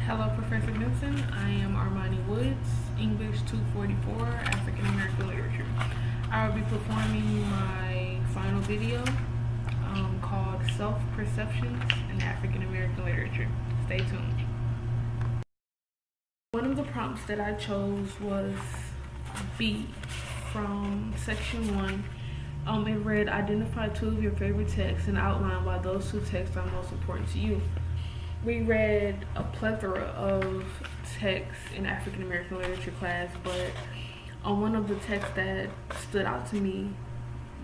Hello, Professor Benson. I am Armanii Woods, English 244, African American Literature. I will be performing my final video called Self-Perceptions in African American Literature. Stay tuned. One of the prompts that I chose was B from section 1. It read, identify two of your favorite texts and outline why those two texts are most important to you. We read a plethora of texts in African American literature class, but one of the texts that stood out to me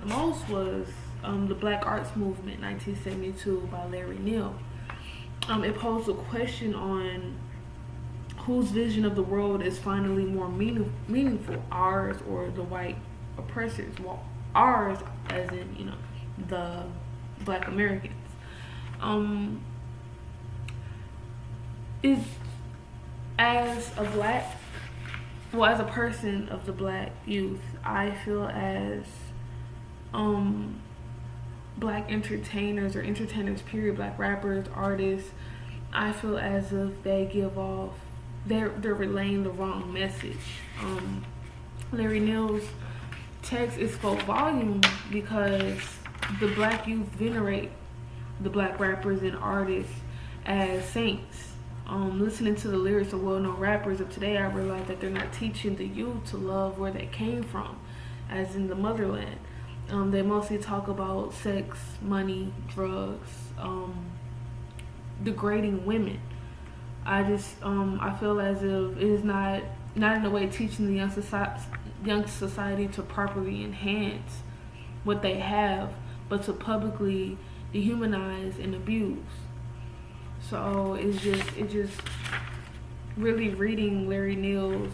the most was The Black Arts Movement, 1972, by Larry Neal. It posed a question on whose vision of the world is finally more meaningful, ours or the white oppressors. Well, ours as in, the Black Americans. Is as a person of the Black youth, I feel as Black entertainers or entertainers period, Black rappers, artists, I feel as if they give off, they're relaying the wrong message. Larry Neal's text is spoke volume because the Black youth venerate the Black rappers and artists as saints. Listening to the lyrics of well-known rappers of today, I realized that they're not teaching the youth to love where they came from, as in the motherland. They mostly talk about sex, money, drugs, degrading women. I feel as if it is not in a way teaching the young society to properly enhance what they have, but to publicly dehumanize and abuse. So it just really reading Larry Neal's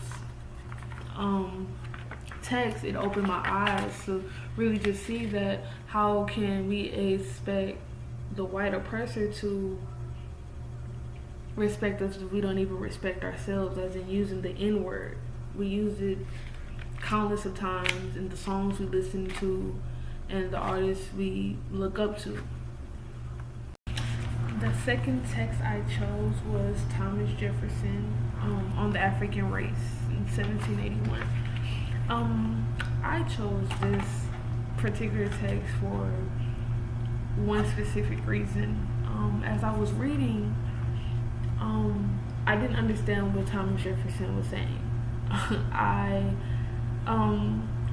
text, it opened my eyes to really just see that how can we expect the white oppressor to respect us if we don't even respect ourselves, as in using the N-word. We use it countless of times in the songs we listen to and the artists we look up to. The second text I chose was Thomas Jefferson on the African race in 1781. I chose this particular text for one specific reason. As I was reading, I didn't understand what Thomas Jefferson was saying.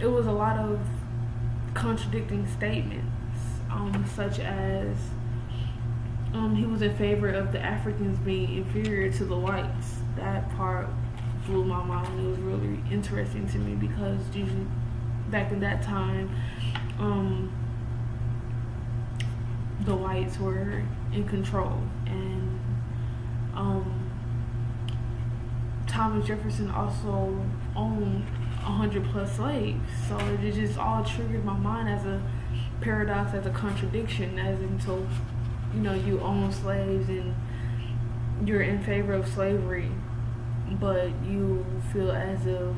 It was a lot of contradicting statements, such as he was in favor of the Africans being inferior to the whites. That part blew my mind. It was really interesting to me because usually back in that time, the whites were in control, and Thomas Jefferson also owned 100+ slaves. So it just all triggered my mind as a paradox, as a contradiction, as until you own slaves and you're in favor of slavery, but you feel as if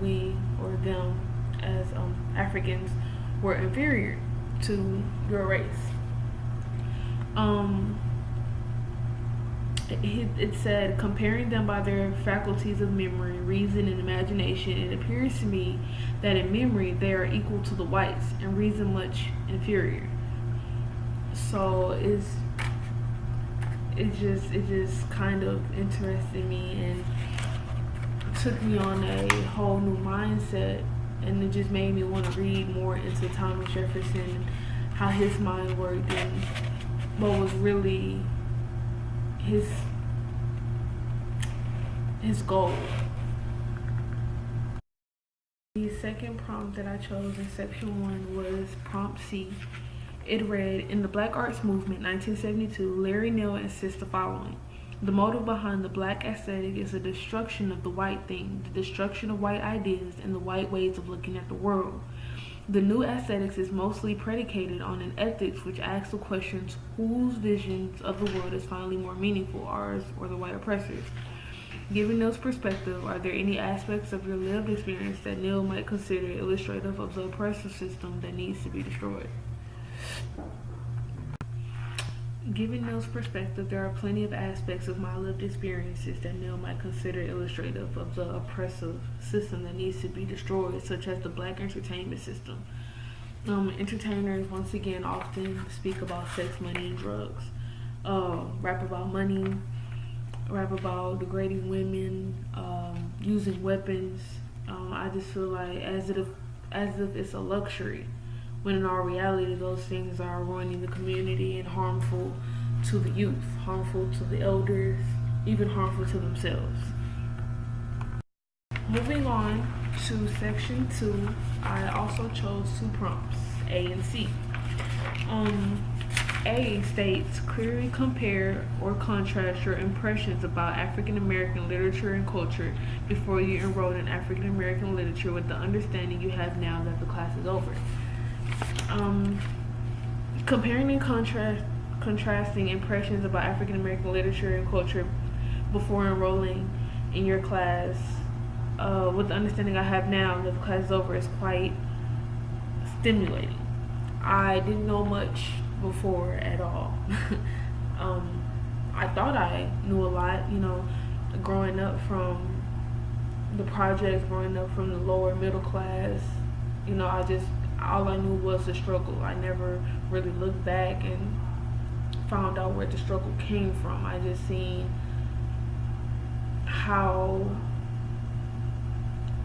we or them as Africans were inferior to your race. It said, comparing them by their faculties of memory, reason, and imagination, it appears to me that in memory they are equal to the whites, and reason much inferior. So it just kind of interested me and took me on a whole new mindset, and it just made me want to read more into Thomas Jefferson and how his mind worked and what was really his goal. The second prompt that I chose in section 1 was prompt C. It read, in the Black Arts Movement, 1972, Larry Neal insists the following. The motive behind the Black aesthetic is the destruction of the white thing, the destruction of white ideas, and the white ways of looking at the world. The new aesthetics is mostly predicated on an ethics which asks the questions whose visions of the world is finally more meaningful, ours or the white oppressors. Given Neal's perspective, are there any aspects of your lived experience that Neal might consider illustrative of the oppressive system that needs to be destroyed? Given Neil's perspective, there are plenty of aspects of my lived experiences that Neil might consider illustrative of the oppressive system that needs to be destroyed, such as the black entertainment system. Entertainers, once again, often speak about sex, money, and drugs. Rap about money, rap about degrading women, using weapons. I just feel like as if it's a luxury, when in our reality those things are ruining the community and harmful to the youth, harmful to the elders, even harmful to themselves. Moving on to section 2, I also chose 2 prompts, A and C. A states, clearly compare or contrast your impressions about African American literature and culture before you enrolled in African American literature with the understanding you have now that the class is over. Comparing and contrasting impressions about African American literature and culture before enrolling in your class with the understanding I have now that the class is over is quite stimulating. I didn't know much before at all. I thought I knew a lot, growing up from the projects, growing up from the lower middle class. All I knew was the struggle. I never really looked back and found out where the struggle came from. I just seen how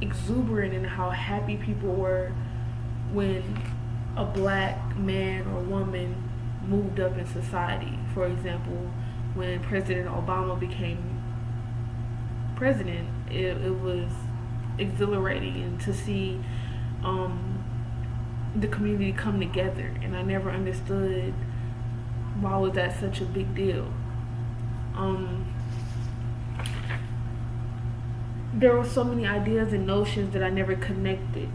exuberant and how happy people were when a black man or woman moved up in society. For example, when President Obama became president, it was exhilarating, and to see the community come together, and I never understood why was that such a big deal. There were so many ideas and notions that I never connected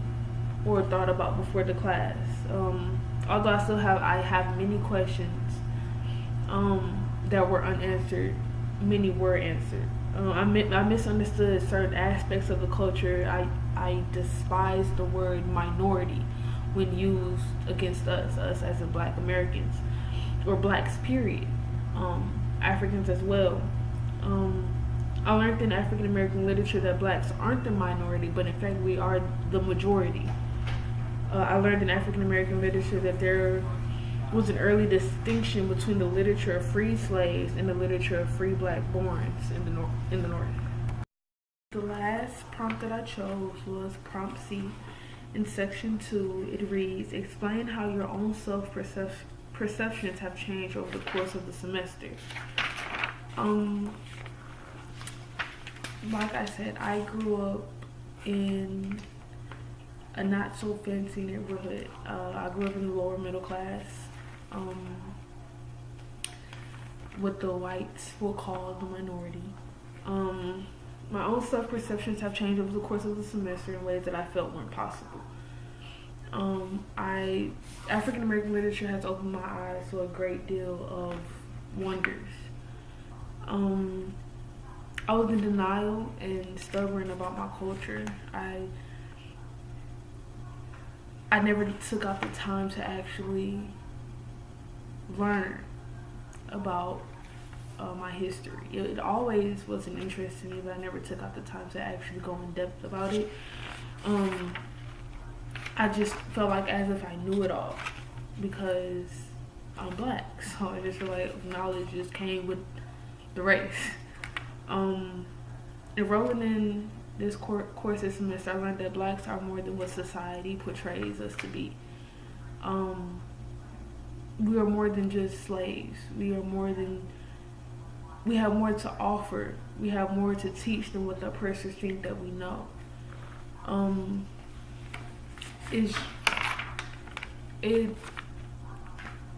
or thought about before the class. Although I have many questions that were unanswered, many were answered. I misunderstood certain aspects of the culture. I despised the word minority when used against us as in black Americans, or blacks period, Africans as well. I learned in African American literature that blacks aren't the minority, but in fact we are the majority. I learned in African American literature that there was an early distinction between the literature of free slaves and the literature of free black borns in the North. The last prompt that I chose was prompt C. In section 2, it reads, explain how your own self-perceptions have changed over the course of the semester. Like I said, I grew up in a not so fancy neighborhood. I grew up in the lower middle class, what the whites will call the minority. My own self-perceptions have changed over the course of the semester in ways that I felt weren't possible. African American literature has opened my eyes to a great deal of wonders. I was in denial and stubborn about my culture. I never took out the time to actually learn about my history. It always was an interest to me, but I never took out the time to actually go in depth about it. I just felt like as if I knew it all because I'm black, so I just feel like knowledge just came with the race. Enrolling in this course this semester, I learned that blacks are more than what society portrays us to be. We are more than just slaves. We have more to offer. We have more to teach than what the oppressors think that we know. It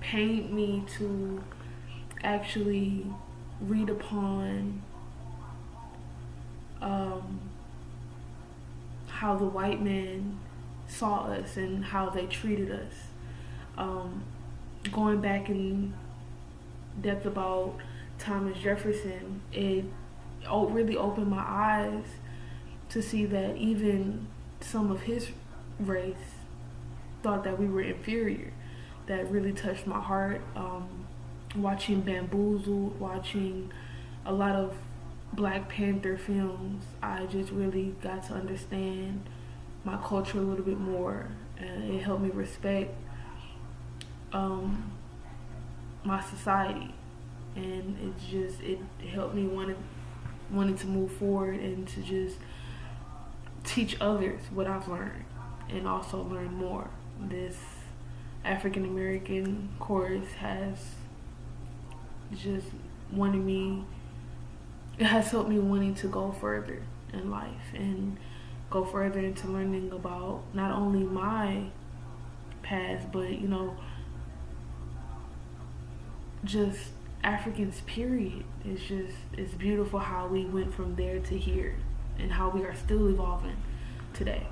pained me to actually read upon how the white man saw us and how they treated us. Going back in depth about Thomas Jefferson, it really opened my eyes to see that even some of his race thought that we were inferior. That really touched my heart. watching Bamboozled, watching a lot of Black Panther films, I just really got to understand my culture a little bit more, and it helped me respect my society, and it helped me wanting to move forward and to just teach others what I've learned and also learn more. This African American course has just wanted me, it has helped me wanting to go further in life and go further into learning about not only my past, but just Africans period. It's beautiful how we went from there to here and how we are still evolving today.